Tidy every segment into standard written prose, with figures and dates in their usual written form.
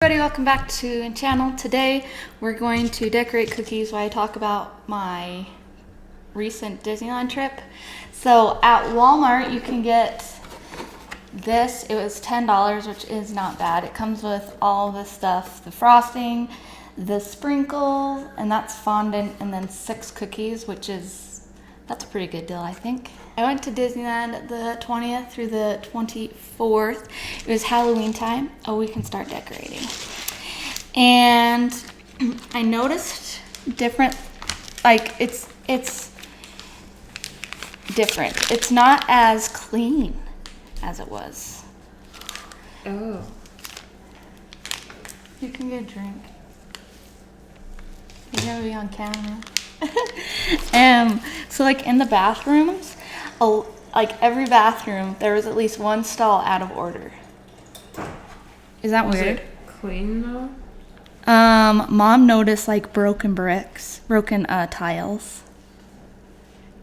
everybody, welcome back to the channel. Today we're going to decorate cookies while I talk about my recent Disneyland trip. So at Walmart you can get this. It was $10, which is not bad. It comes with all the stuff, the frosting, the sprinkles, and that's fondant, and then 6 cookies, that's a pretty good deal, I think. I went to Disneyland the 20th through the 24th. It was Halloween time. Oh, we can start decorating. And I noticed different, like it's different. It's not as clean as it was. Oh. You can get a drink. You're gonna be on camera. So like in the bathrooms, like every bathroom, there was at least one stall out of order. Is that weird? Was it clean though? Mom noticed like broken bricks, broken tiles.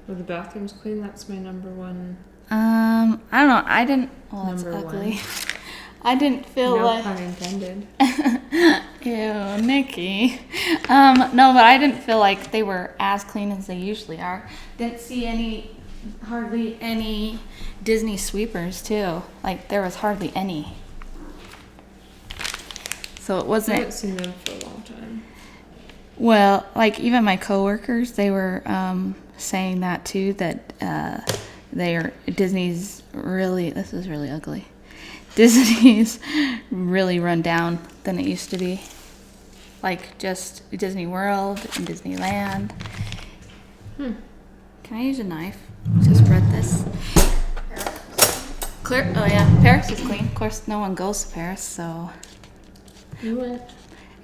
Were the bathrooms clean? That's my number one. I don't know. I didn't. Well, that's Number ugly. one. I didn't feel No like. pun intended. Ew, Nikki. No, but I didn't feel like they were as clean as they usually are. Didn't see hardly any Disney sweepers too. Like there was hardly any. So it I wasn't. haven't seen them for a long time. Well, like even my coworkers, they were saying that too. That Disney's really. This is really ugly. Disney's really run down than it used to be. Like just Disney World and Disneyland. Can I use a knife to spread this? Clear. Oh yeah, Paris is clean. Of course, no one goes to Paris, so. You went.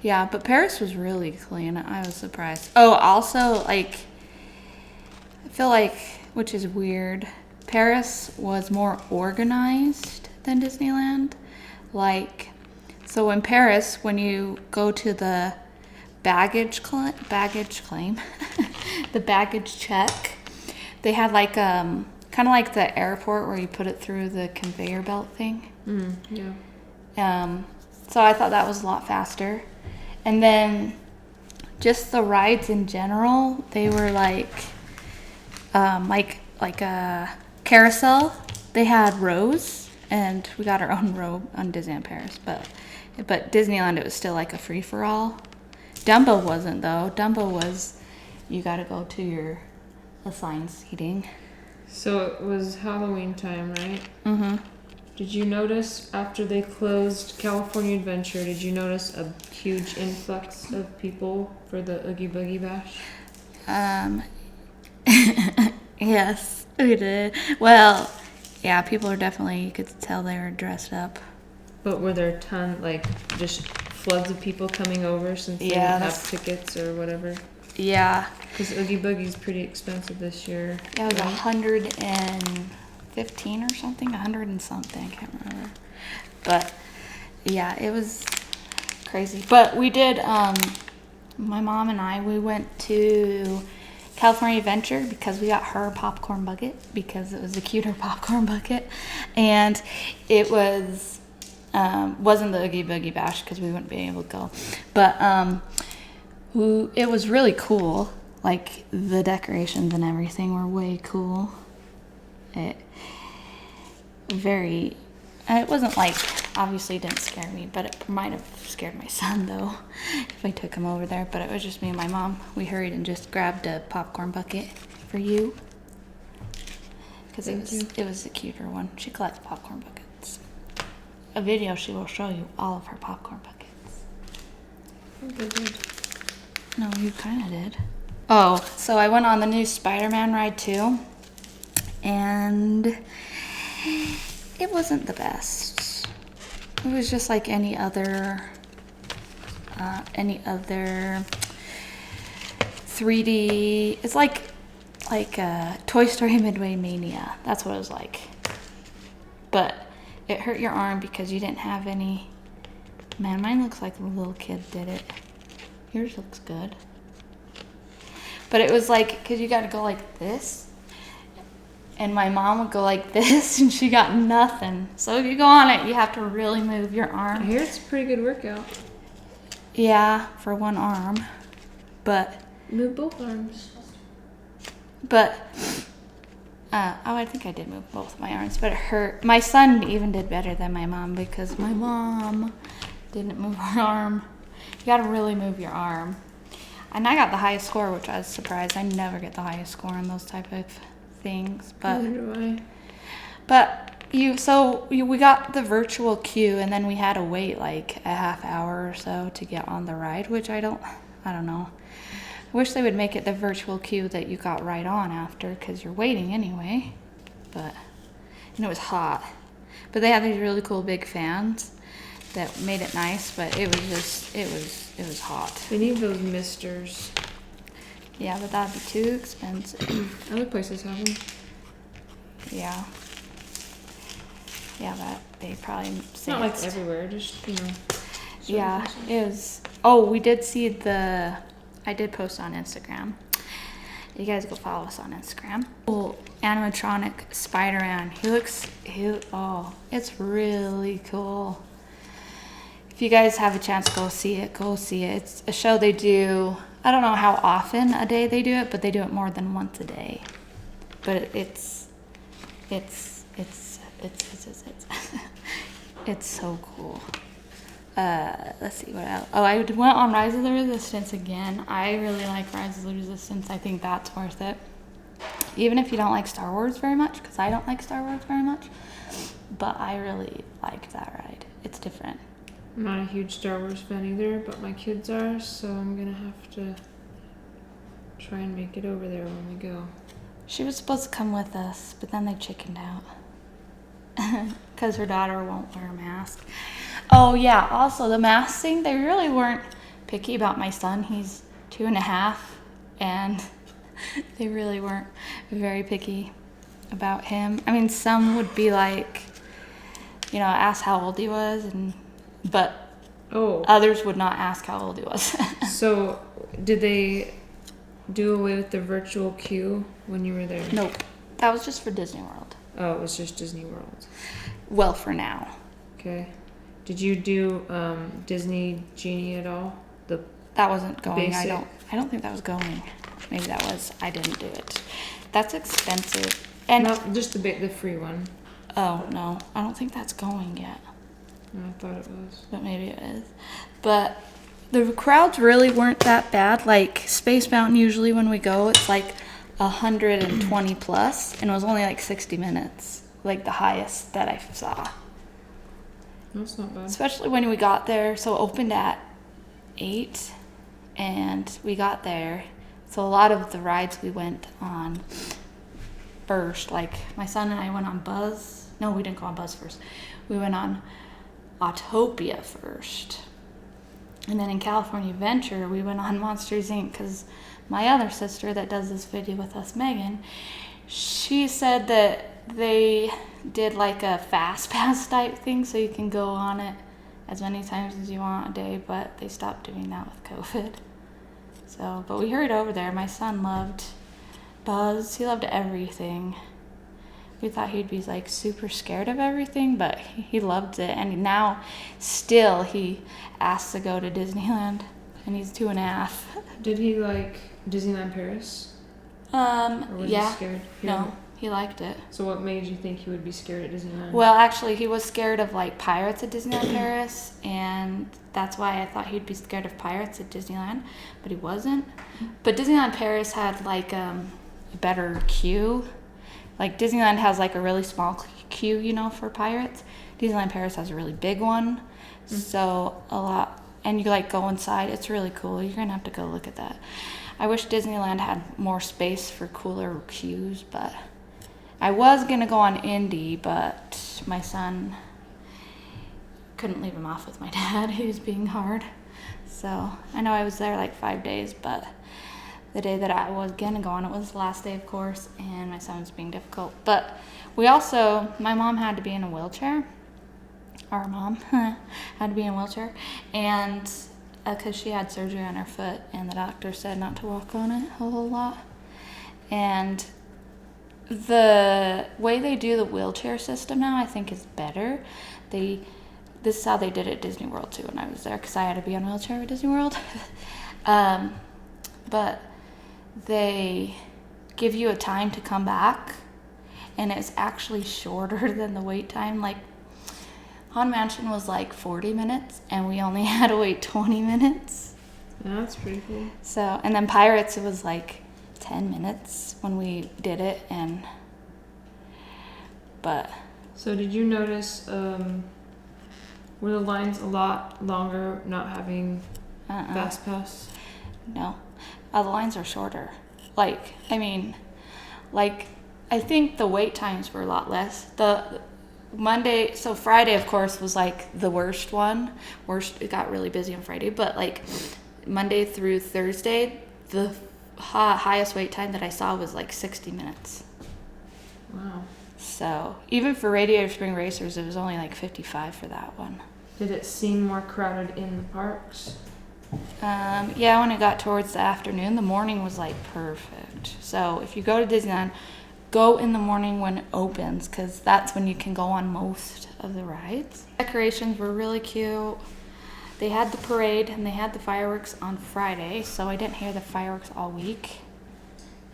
Yeah, but Paris was really clean. I was surprised. Oh, also, like, I feel like, which is weird, Paris was more organized than Disneyland. Like, so in Paris, when you go to the baggage claim, the baggage check, they had like, kind of like the airport where you put it through the conveyor belt thing. Yeah. So I thought that was a lot faster. And then just the rides in general, they were like a carousel. They had rows, and we got our own row on Disneyland Paris. But Disneyland, it was still like a free-for-all. Dumbo wasn't, though. Dumbo was, you got to go to your assigned seating. So it was Halloween time, right? Mm-hmm. Did you notice after they closed California Adventure, did you notice a huge influx of people for the Oogie Boogie Bash? Yes, we did. Well, yeah, people are definitely, you could tell they were dressed up. But were there just floods of people coming over since they didn't have tickets or whatever? Yeah. Because Oogie Boogie's pretty expensive this year. Yeah, it was right? 115 or something, 100 and something, I can't remember. But yeah, it was crazy. But we did, my mom and I, we went to California Adventure because we got her popcorn bucket because it was a cuter popcorn bucket. And it was, wasn't the Oogie Boogie Bash because we wouldn't be able to go. But it was really cool. Like the decorations and everything were way cool. It wasn't like, obviously it didn't scare me, but it might have scared my son though if I took him over there. But it was just me and my mom. We hurried and just grabbed a popcorn bucket for you because it was a cuter one. She collects popcorn buckets. A video she will show you all of her popcorn buckets. Good. No, you kind of did. Oh, so I went on the new Spider-Man ride too, and it wasn't the best. It was just like any other 3D. It's like Toy Story Midway Mania. That's what it was like. But it hurt your arm because you didn't have any. Man, mine looks like a little kid did it. Yours looks good. But it was like, because you got to go like this. And my mom would go like this, and she got nothing. So if you go on it, you have to really move your arm. I hear it's a pretty good workout. Yeah, for one arm. But Move both arms. I think I did move both my arms, but it hurt. My son even did better than my mom because my mom didn't move her arm. You gotta really move your arm. And I got the highest score, which I was surprised. I never get the highest score on those type of things. Neither do I. But we got the virtual queue, and then we had to wait like a half hour or so to get on the ride, which I don't know. I wish they would make it the virtual queue that you got right on after, because you're waiting anyway. And it was hot. But they had these really cool big fans that made it nice, but it was hot. They need those misters. Yeah, but that'd be too expensive. Other places have them. Yeah. Yeah, but they probably It's not like everywhere, just, Yeah, it was. Oh, we did see I did post on Instagram. You guys go follow us on Instagram. Cool animatronic Spider-Man. It's really cool. If you guys have a chance, go see it. It's a show they do. I don't know how often a day they do it, but they do it more than once a day. But it's so cool. Let's see what else. Oh, I went on Rise of the Resistance again. I really like Rise of the Resistance. I think that's worth it. Even if you don't like Star Wars very much, because I don't like Star Wars very much. But I really liked that ride. It's different. I'm not a huge Star Wars fan either, but my kids are, so I'm gonna have to try and make it over there when we go. She was supposed to come with us, but then they chickened out. Because her daughter won't wear a mask. Oh yeah, also the mask thing, they really weren't picky about my son. He's 2.5, and they really weren't very picky about him. I mean, some would be like, ask how old he was, but others would not ask how old he was. So, did they do away with the virtual queue when you were there? Nope, that was just for Disney World. Oh, it was just Disney World. Well, for now. Okay. Did you do Disney Genie at all? That wasn't going. Basic? I don't think that was going. Maybe that was. I didn't do it. That's expensive. And not just the free one. Oh no, I don't think that's going yet. No, I thought it was. But maybe it is. But the crowds really weren't that bad. Like Space Mountain, usually when we go, it's like 120 plus, and it was only like 60 minutes, like the highest that I saw. That's not bad. Especially when we got there. So it opened at 8, and we got there. So a lot of the rides we went on first, like my son and I went on Buzz. No, we didn't go on Buzz first. We went on Autopia first. And then in California Adventure, we went on Monsters Inc. because my other sister that does this video with us, Megan, she said that they did like a fast pass type thing, so you can go on it as many times as you want a day, but they stopped doing that with COVID. So, but we hurried over there. My son loved Buzz. He loved everything. We thought he'd be like super scared of everything, but he loved it. And now still he asks to go to Disneyland, and he's 2.5. Did he like Disneyland Paris? Or was Yeah. he scared? No, he liked it. So what made you think he would be scared at Disneyland? Well, actually, he was scared of like pirates at Disneyland Paris, and that's why I thought he'd be scared of pirates at Disneyland, but he wasn't. But Disneyland Paris had like a better queue. Like Disneyland has like a really small queue, for pirates. Disneyland Paris has a really big one, so a lot. And you like go inside. It's really cool. You're gonna have to go look at that. I wish Disneyland had more space for cooler queues, but I was gonna go on Indy, but my son couldn't leave him off with my dad. He was being hard. So I know I was there like 5 days, but the day that I was gonna go on, it was the last day, of course, and my son was being difficult. But my mom had to be in a wheelchair. Our mom had to be in a wheelchair, and because she had surgery on her foot, and the doctor said not to walk on it a whole lot. And the way they do the wheelchair system now, I think, is better. They this is how they did it at Disney World too when I was there, because I had to be on a wheelchair at Disney World. But they give you a time to come back, and it's actually shorter than the wait time. Like, Haunted Mansion was like 40 minutes, and we only had to wait 20 minutes. Yeah, that's pretty cool. So, and then Pirates, it was like 10 minutes when we did it, but. So did you notice, were the lines a lot longer not having Fast Pass? No. The lines are shorter. I think the wait times were a lot less. Friday, of course, was like the worst one. It got really busy on Friday, but like Monday through Thursday, the highest wait time that I saw was like 60 minutes. Wow. So even for Radiator Spring Racers, it was only like 55 for that one. Did it seem more crowded in the parks? Yeah, when it got towards the afternoon, the morning was like perfect. So if you go to Disneyland, go in the morning when it opens, because that's when you can go on most of the rides. Decorations were really cute. They had the parade and they had the fireworks on Friday, so I didn't hear the fireworks all week.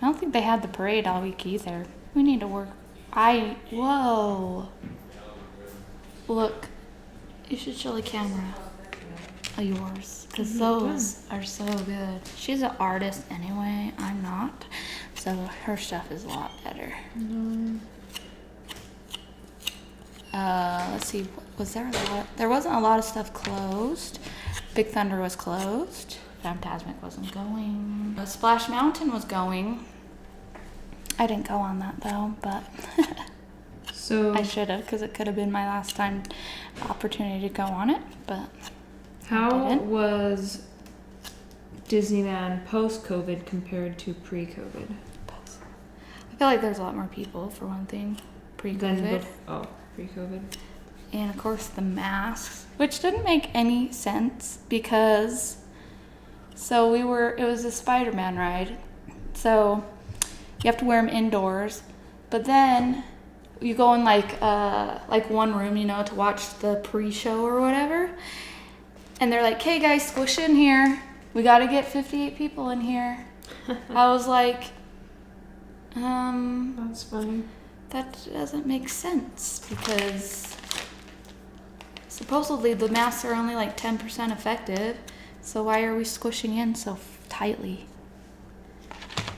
I don't think they had the parade all week either. We need to work. Whoa. Look, you should show the camera of yours, because those are so good. She's an artist anyway, I'm not. So her stuff is a lot better. Let's see, was there a lot? There wasn't a lot of stuff closed. Big Thunder was closed. Fantasmic wasn't going. Splash Mountain was going. I didn't go on that though, but So I should have, because it could have been my last time opportunity to go on it, but how was Disneyland post-COVID compared to pre-COVID? I feel like there's a lot more people, for one thing, pre-COVID. Pre-COVID. And of course the masks, which didn't make any sense because, it was a Spider-Man ride. So you have to wear them indoors, but then you go in like one room, to watch the pre-show or whatever. And they're like, "Hey guys, squish in here. We got to get 58 people in here." I was like, That's funny. that doesn't make sense, because supposedly the masks are only like 10% effective. So why are we squishing in so tightly?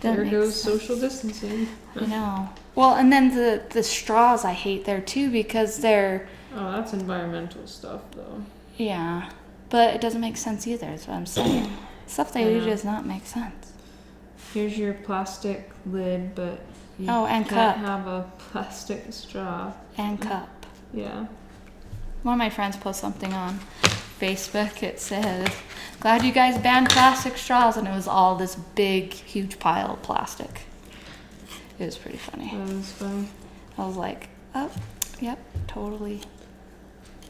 There goes social distancing. I know. Well, and then the straws I hate there too, because they're... Oh, that's environmental stuff though. Yeah, but it doesn't make sense either, is what I'm saying. Stuff they do does not make sense. Here's your plastic lid, but you and can't cup. have a plastic straw. And cup. Yeah. One of my friends posted something on Facebook. It said, "Glad you guys banned plastic straws," and it was all this big, huge pile of plastic. It was pretty funny. That was funny. I was like, oh, yep, totally.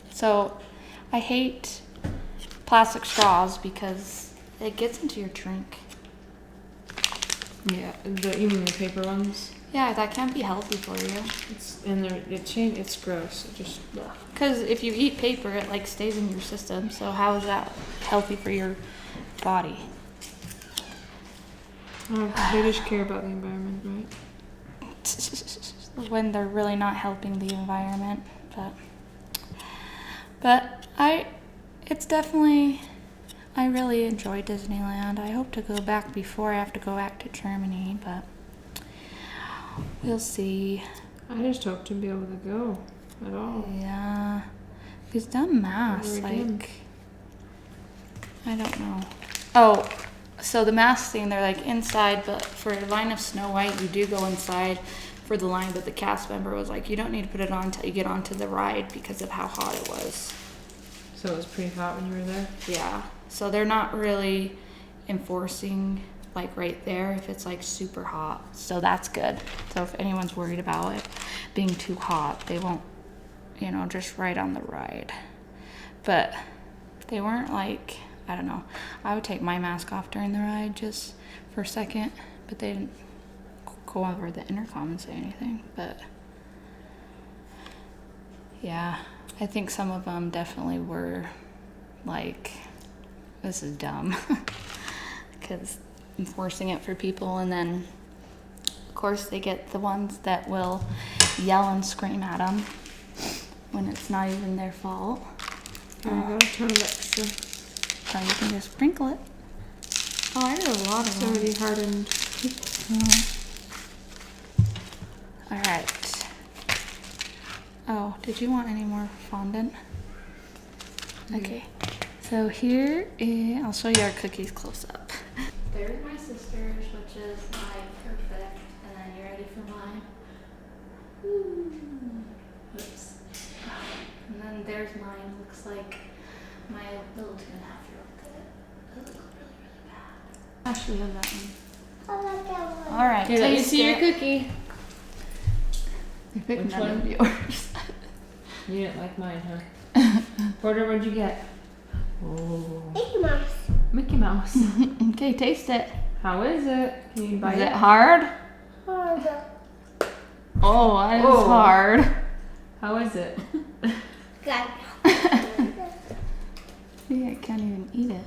So I hate plastic straws because it gets into your drink. Yeah, you mean the paper ones? Yeah, that can't be healthy for you. It's gross. It just. Because if you eat paper, it like stays in your system. So how is that healthy for your body? They just care about the environment, right? When they're really not helping the environment, but I really enjoy Disneyland. I hope to go back before I have to go back to Germany, but we'll see. I just hope to be able to go at all. Yeah, because dumb masks, Never again. I don't know. Oh, so the mask thing, they're like inside, but for a line of Snow White, you do go inside for the line, but the cast member was like, you don't need to put it on until you get onto the ride because of how hot it was. So it was pretty hot when you were there? Yeah, so they're not really enforcing like right there if it's like super hot, so that's good. So if anyone's worried about it being too hot, they won't, just right on the ride. But they weren't like, I don't know, I would take my mask off during the ride just for a second, but they didn't go over the intercom and say anything. But yeah, I think some of them definitely were like, this is dumb. Because I'm forcing it for people, and then of course they get the ones that will yell and scream at them when it's not even their fault. Here, I got a ton of extra. Or you can just sprinkle it. Oh, I did a lot of It's them. already hardened. All right. Oh, did you want any more fondant? Okay. So here is, I'll show you our cookies close up. There's my sister's, which is like perfect. And then you ready for mine? Ooh. Oops. And then there's mine. Looks like my little 2.5-year-old did it. It looks really, really bad. Actually, have that one. All right. Here, let me taste see your it. cookie. I picked Which none one? of yours. You didn't like mine, huh? Porter, what'd you get? Oh. Mickey Mouse. Mickey Mouse. Okay, taste it. How is it? Can you bite Is it? it hard? Hard. Oh, that is Oh. hard. How is it? Good. Yeah, I can't even eat it.